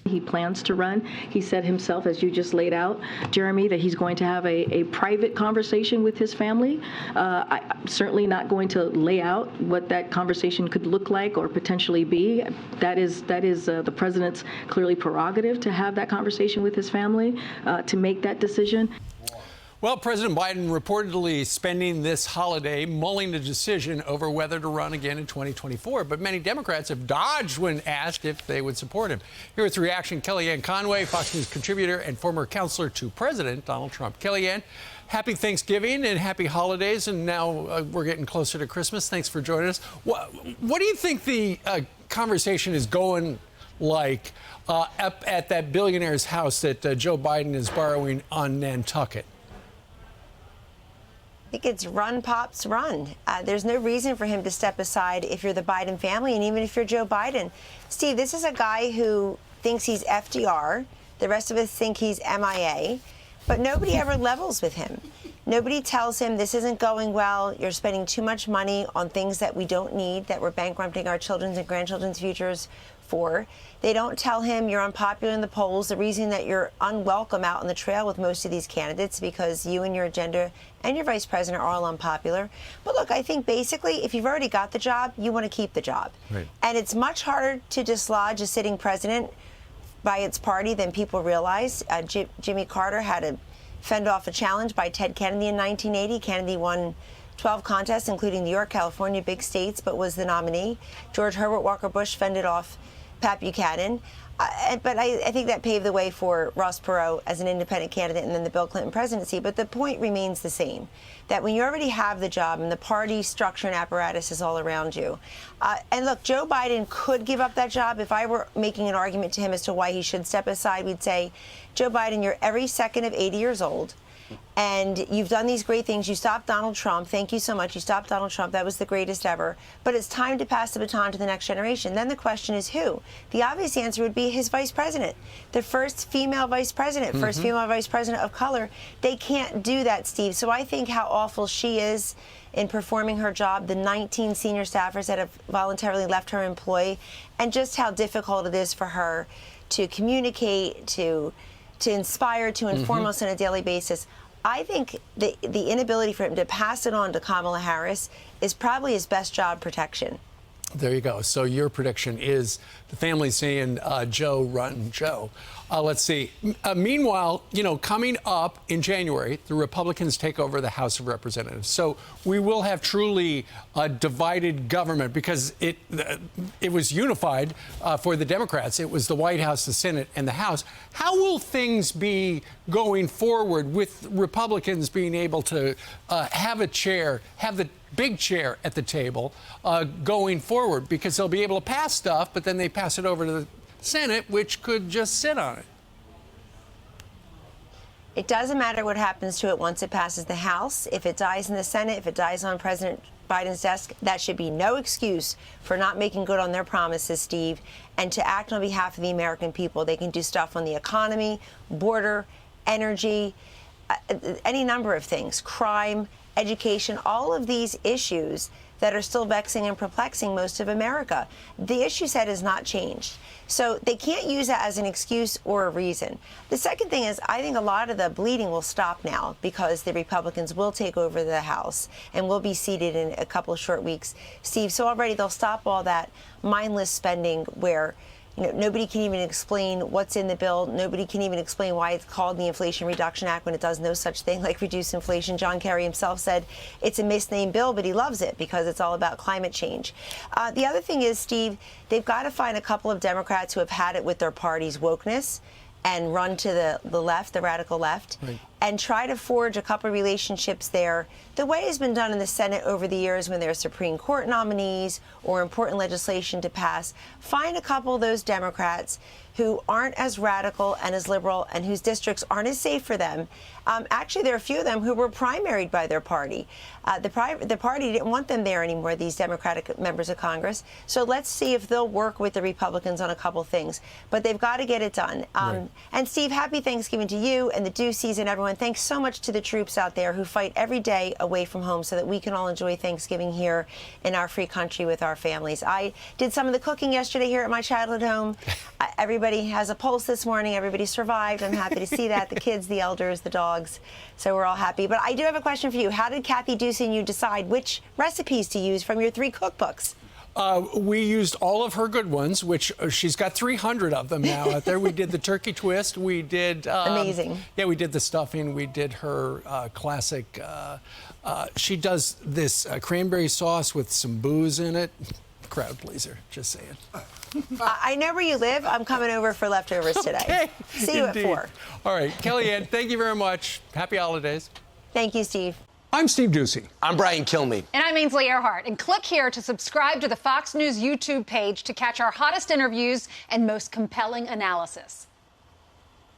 He plans to run. He said himself, as you just laid out, Jeremy, that he's going to have a private conversation with his family. I'm certainly not going to lay out what that conversation could look like or potentially be. That is the president's clearly prerogative to have that conversation with his family, to make that decision. Well, President Biden reportedly spending this holiday mulling a decision over whether to run again in 2024. But many Democrats have dodged when asked if they would support him. Here with the reaction, Kellyanne Conway, Fox News contributor and former counselor to President Donald Trump. Kellyanne, happy Thanksgiving and happy holidays. And now we're getting closer to Christmas. Thanks for joining us. What do you think the conversation is going like at that billionaire's house that Joe Biden is borrowing on Nantucket? I think it's run, Pops, run. There's no reason for him to step aside if you're the Biden family, and even if you're Joe Biden. Steve, this is a guy who thinks he's FDR. The rest of us think he's MIA, but nobody ever levels with him. Nobody tells him this isn't going well. You're spending too much money on things that we don't need, that we're bankrupting our children's and grandchildren's futures for. They don't tell him you're unpopular in the polls. The reason that you're unwelcome out on the trail with most of these candidates because you and your agenda and your vice president are all unpopular. But look, I think basically if you've already got the job, you want to keep the job. Right. And it's much harder to dislodge a sitting president by its party than people realize. Jimmy Carter had to fend off a challenge by Ted Kennedy in 1980. Kennedy won 12 contests, including New York, California, big states, but was the nominee. George Herbert Walker Bush fended off Pat Buchanan. But I think that paved the way for Ross Perot as an independent candidate and then the Bill Clinton presidency. But the point remains the same, that when you already have the job and the party structure and apparatus is all around you. And look, Joe Biden could give up that job. If I were making an argument to him as to why he should step aside, we'd say, Joe Biden, you're every second of 80 years old. And you've done these great things. You stopped Donald Trump. Thank you so much. You stopped Donald Trump. That was the greatest ever. But it's time to pass the baton to the next generation. Then the question is who? The obvious answer would be his vice president, the first female vice president, first female vice president of color. They can't do that, Steve. So I think how awful she is in performing her job, the 19 senior staffers that have voluntarily left her employ, and just how difficult it is for her to communicate, to inspire, to inform us on a daily basis. I think the inability for him to pass it on to Kamala Harris is probably his best job protection. There you go. So your prediction is the family saying, Joe, run, Joe. Let's see. Meanwhile, coming up in January, the Republicans take over the House of Representatives. So we will have truly a divided government because it was unified for the Democrats. It was the White House, the Senate, and the House. How will things be going forward with Republicans being able to have a chair, have the big chair at the table going forward? Because they'll be able to pass stuff, but then they pass it over to the Senate, which could just sit on it. It doesn't matter what happens to it once it passes the House. If it dies in the Senate, if it dies on President Biden's desk, that should be no excuse for not making good on their promises, Steve, and to act on behalf of the American people. They can do stuff on the economy, border, energy, any number of things, crime, education, all of these issues that are still vexing and perplexing most of America. The issue set has not changed. So they can't use that as an excuse or a reason. The second thing is, I think a lot of the bleeding will stop now because the Republicans will take over the House and will be seated in a couple of short weeks, Steve. So already they'll stop all that mindless spending where nobody can even explain what's in the bill. Nobody can even explain why it's called the Inflation Reduction Act when it does no such thing like reduce inflation. John Kerry himself said it's a misnamed bill, but he loves it because it's all about climate change. The other thing is, Steve, they've got to find a couple of Democrats who have had it with their party's wokeness and run to the left, the radical left, right, and try to forge a couple of relationships there, the way it's been done in the Senate over the years when there's Supreme Court nominees or important legislation to pass. Find a couple of those Democrats who aren't as radical and as liberal and whose districts aren't as safe for them. Actually, there are a few of them who were primaried by their party. The party didn't want them there anymore, these Democratic members of Congress. So let's see if they'll work with the Republicans on a couple things. But they've got to get it done. Right. And Steve, happy Thanksgiving to you and the Dew season, everyone. And thanks so much to the troops out there who fight every day away from home so that we can all enjoy Thanksgiving here in our free country with our families. I did some of the cooking yesterday here at my childhood home. Everybody has a pulse this morning. Everybody survived. I'm happy to see that. The kids, the elders, the dogs. So we're all happy. But I do have a question for you. How did Kathy Ducey and you decide which recipes to use from your 3 cookbooks? We used all of her good ones, which she's got 300 of them now out there. We did the turkey twist. We did... Amazing. Yeah, we did the stuffing. We did her classic... she does this cranberry sauce with some booze in it. Crowd pleaser, just saying. I know where you live. I'm coming over for leftovers today. Okay. See you Indeed. at 4. All right, Kellyanne, thank you very much. Happy holidays. Thank you, Steve. I'm Steve Ducey. I'm Brian Kilmeade. And I'm Ainsley Earhart. And click here to subscribe to the Fox News YouTube page to catch our hottest interviews and most compelling analysis.